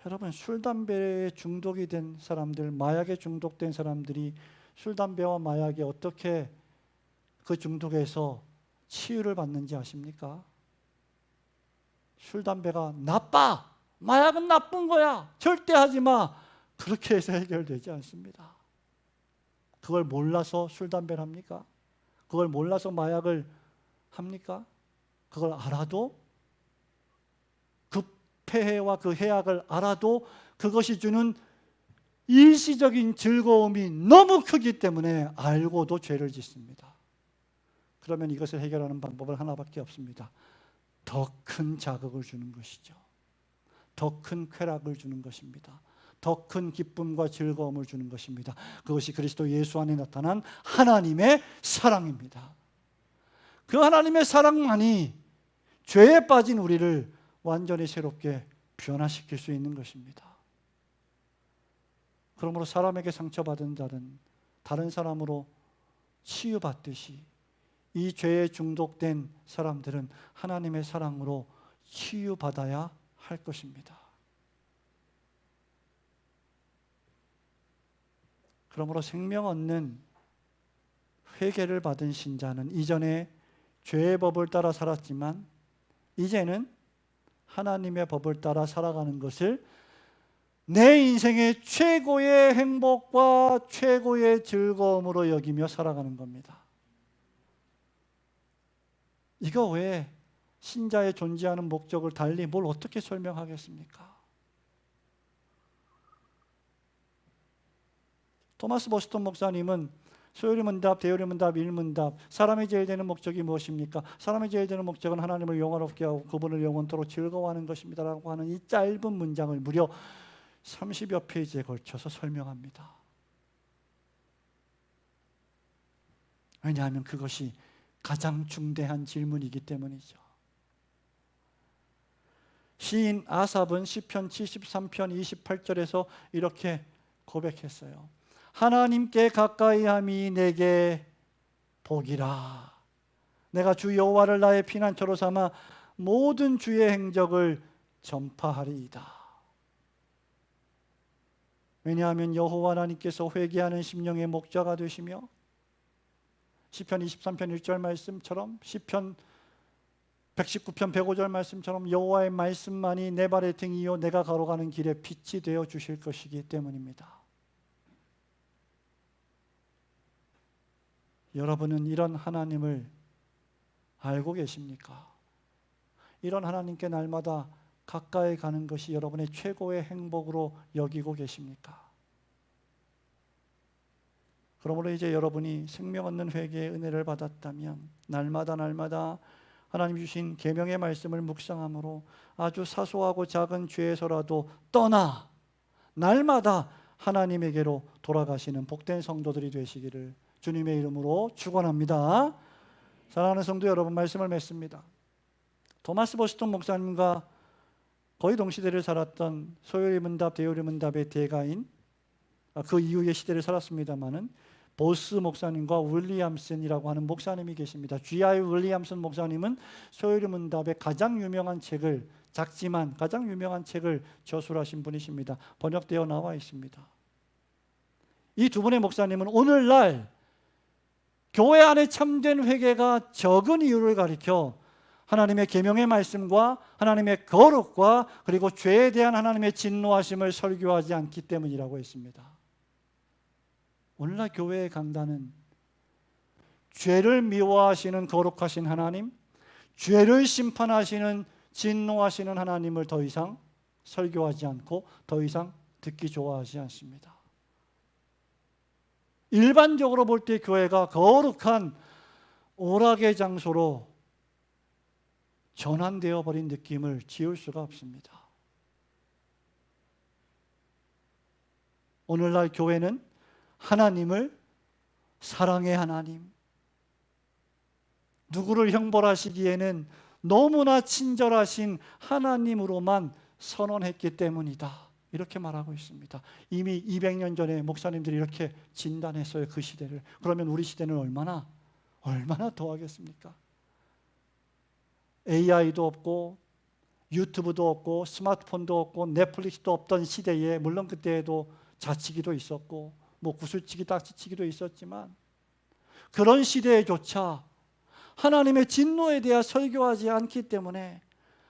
여러분, 술, 담배에 중독이 된 사람들, 마약에 중독된 사람들이 술, 담배와 마약에 어떻게 그 중독에서 치유를 받는지 아십니까? 술, 담배가 나빠! 마약은 나쁜 거야! 절대 하지 마! 그렇게 해서 해결되지 않습니다. 그걸 몰라서 술, 담배를 합니까? 그걸 몰라서 마약을 합니까? 그걸 알아도 그 폐해와 그 해악을 알아도 그것이 주는 일시적인 즐거움이 너무 크기 때문에 알고도 죄를 짓습니다. 그러면 이것을 해결하는 방법은 하나밖에 없습니다. 더 큰 자극을 주는 것이죠. 더 큰 쾌락을 주는 것입니다. 더 큰 기쁨과 즐거움을 주는 것입니다. 그것이 그리스도 예수 안에 나타난 하나님의 사랑입니다. 그 하나님의 사랑만이 죄에 빠진 우리를 완전히 새롭게 변화시킬 수 있는 것입니다. 그러므로 사람에게 상처받은 자는 다른 사람으로 치유받듯이 이 죄에 중독된 사람들은 하나님의 사랑으로 치유받아야 할 것입니다. 그러므로 생명 얻는 회개를 받은 신자는 이전에 죄의 법을 따라 살았지만 이제는 하나님의 법을 따라 살아가는 것을 내 인생의 최고의 행복과 최고의 즐거움으로 여기며 살아가는 겁니다. 이거 외에 신자의 존재하는 목적을 달리 뭘 어떻게 설명하겠습니까? 토마스 버스턴 목사님은 소요리 문답, 대요리 문답, 일문답, 사람이 제일 되는 목적이 무엇입니까? 사람이 제일 되는 목적은 하나님을 영원롭게 하고 그분을 영원토록 즐거워하는 것입니다 라고 하는 이 짧은 문장을 무려 30여 페이지에 걸쳐서 설명합니다. 왜냐하면 그것이 가장 중대한 질문이기 때문이죠. 시인 아삽은 시편 73편 28절에서 이렇게 고백했어요. 하나님께 가까이함이 내게 복이라. 내가 주 여호와를 나의 피난처로 삼아 모든 주의 행적을 전파하리이다. 왜냐하면 여호와 하나님께서 회개하는 심령의 목자가 되시며 시편 23편 1절 말씀처럼 시편 119편 105절 말씀처럼 여호와의 말씀만이 내 발의 등이요 내가 걸어가는 길에 빛이 되어 주실 것이기 때문입니다. 여러분은 이런 하나님을 알고 계십니까? 이런 하나님께 날마다 가까이 가는 것이 여러분의 최고의 행복으로 여기고 계십니까? 그러므로 이제 여러분이 생명 얻는 회개의 은혜를 받았다면 날마다 하나님 주신 계명의 말씀을 묵상함으로 아주 사소하고 작은 죄에서라도 떠나 날마다 하나님에게로 돌아가시는 복된 성도들이 되시기를 주님의 이름으로 축원합니다. 사랑하는 성도 여러분, 말씀을 맺습니다. 토마스 보스턴 목사님과 거의 동시대를 살았던 소요리 문답, 대요리 문답의 대가인, 그 이후의 시대를 살았습니다마는 보스 목사님과 윌리엄슨이라고 하는 목사님이 계십니다. G.I. 윌리엄슨 목사님은 소요리 문답의 가장 유명한 책을, 작지만 가장 유명한 책을 저술하신 분이십니다. 번역되어 나와 있습니다. 이 두 분의 목사님은 오늘날 교회 안에 참된 회개가 적은 이유를 가리켜 하나님의 계명의 말씀과 하나님의 거룩과 그리고 죄에 대한 하나님의 진노하심을 설교하지 않기 때문이라고 했습니다. 오늘날 교회의 강단은 죄를 미워하시는 거룩하신 하나님, 죄를 심판하시는 진노하시는 하나님을 더 이상 설교하지 않고 더 이상 듣기 좋아하지 않습니다. 일반적으로 볼 때 교회가 거룩한 오락의 장소로 전환되어 버린 느낌을 지울 수가 없습니다. 오늘날 교회는 하나님을 사랑의 하나님, 누구를 형벌하시기에는 너무나 친절하신 하나님으로만 선언했기 때문이다, 이렇게 말하고 있습니다. 이미 200년 전에 목사님들이 이렇게 진단했어요, 그 시대를. 그러면 우리 시대는 얼마나 더 하겠습니까? AI도 없고 유튜브도 없고 스마트폰도 없고 넷플릭스도 없던 시대에, 물론 그때에도 자치기도 있었고 뭐 구슬치기, 딱지치기도 있었지만 그런 시대에조차 하나님의 진노에 대해 설교하지 않기 때문에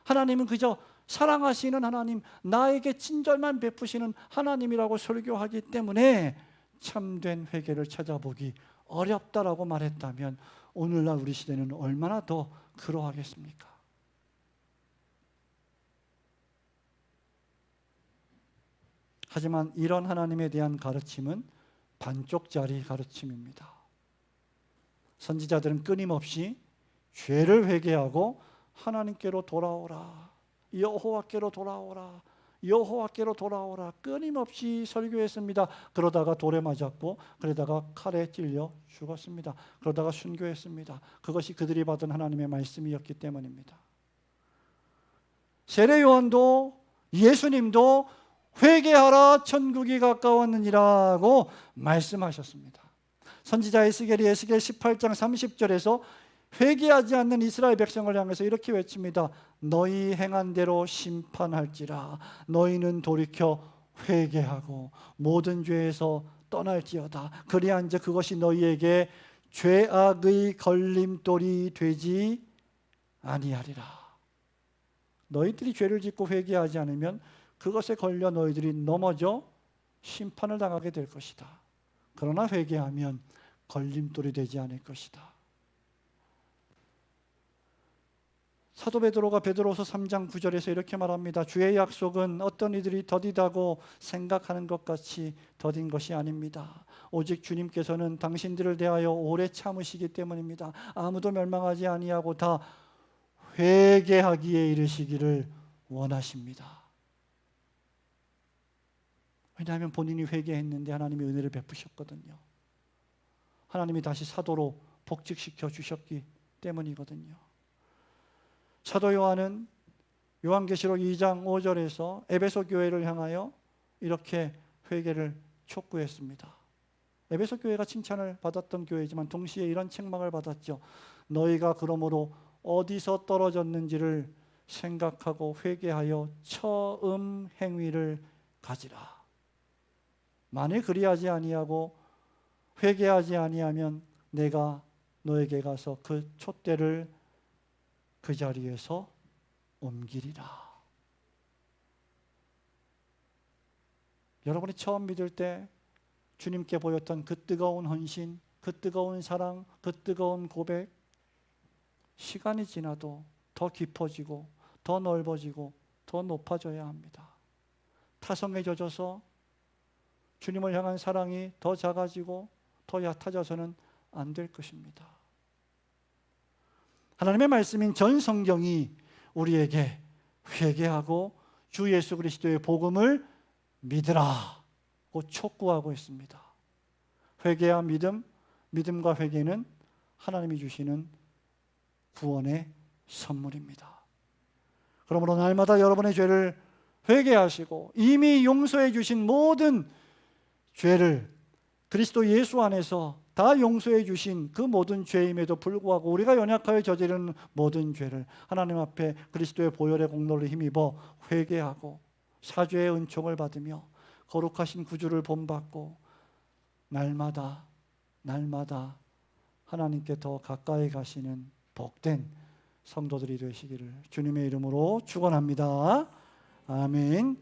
하나님은 그저 사랑하시는 하나님, 나에게 친절만 베푸시는 하나님이라고 설교하기 때문에 참된 회개를 찾아보기 어렵다라고 말했다면 오늘날 우리 시대는 얼마나 더 그러하겠습니까? 하지만 이런 하나님에 대한 가르침은 반쪽짜리 가르침입니다. 선지자들은 끊임없이 죄를 회개하고 하나님께로 돌아오라, 여호와께로 돌아오라, 여호와께로 돌아오라 끊임없이 설교했습니다. 그러다가 돌에 맞았고, 그러다가 칼에 찔려 죽었습니다. 그러다가 순교했습니다. 그것이 그들이 받은 하나님의 말씀이었기 때문입니다. 세례 요한도 예수님도 회개하라 천국이 가까웠느니라고 말씀하셨습니다. 선지자 에스겔이 에스겔 18장 30절에서 회개하지 않는 이스라엘 백성을 향해서 이렇게 외칩니다. 너희 행한 대로 심판할지라. 너희는 돌이켜 회개하고 모든 죄에서 떠날지어다. 그리한즉 그것이 너희에게 죄악의 걸림돌이 되지 아니하리라. 너희들이 죄를 짓고 회개하지 않으면 그것에 걸려 너희들이 넘어져 심판을 당하게 될 것이다. 그러나 회개하면 걸림돌이 되지 않을 것이다. 사도 베드로가 베드로서 3장 9절에서 이렇게 말합니다. 주의 약속은 어떤 이들이 더디다고 생각하는 것 같이 더딘 것이 아닙니다. 오직 주님께서는 당신들을 대하여 오래 참으시기 때문입니다. 아무도 멸망하지 아니하고 다 회개하기에 이르시기를 원하십니다. 왜냐하면 본인이 회개했는데 하나님이 은혜를 베푸셨거든요. 하나님이 다시 사도로 복직시켜 주셨기 때문이거든요. 사도 요한은 요한계시록 2장 5절에서 에베소 교회를 향하여 이렇게 회개를 촉구했습니다. 에베소 교회가 칭찬을 받았던 교회지만 동시에 이런 책망을 받았죠. 너희가 그러므로 어디서 떨어졌는지를 생각하고 회개하여 처음 행위를 가지라. 만일 그리하지 아니하고 회개하지 아니하면 내가 너에게 가서 그 촛대를 그 자리에서 옮기리라. 여러분이 처음 믿을 때 주님께 보였던 그 뜨거운 헌신, 그 뜨거운 사랑, 그 뜨거운 고백, 시간이 지나도 더 깊어지고 더 넓어지고 더 높아져야 합니다. 타성에 젖어서 주님을 향한 사랑이 더 작아지고 더 얕아져서는 안 될 것입니다. 하나님의 말씀인 전 성경이 우리에게 회개하고 주 예수 그리스도의 복음을 믿으라고 촉구하고 있습니다. 회개와 믿음, 믿음과 회개는 하나님이 주시는 구원의 선물입니다. 그러므로 날마다 여러분의 죄를 회개하시고 이미 용서해 주신 모든 죄를 그리스도 예수 안에서 다 용서해 주신 그 모든 죄임에도 불구하고 우리가 연약하여 저지르는 모든 죄를 하나님 앞에 그리스도의 보혈의 공로를 힘입어 회개하고 사죄의 은총을 받으며 거룩하신 구주를 본받고 날마다 하나님께 더 가까이 가시는 복된 성도들이 되시기를 주님의 이름으로 축원합니다. 아멘.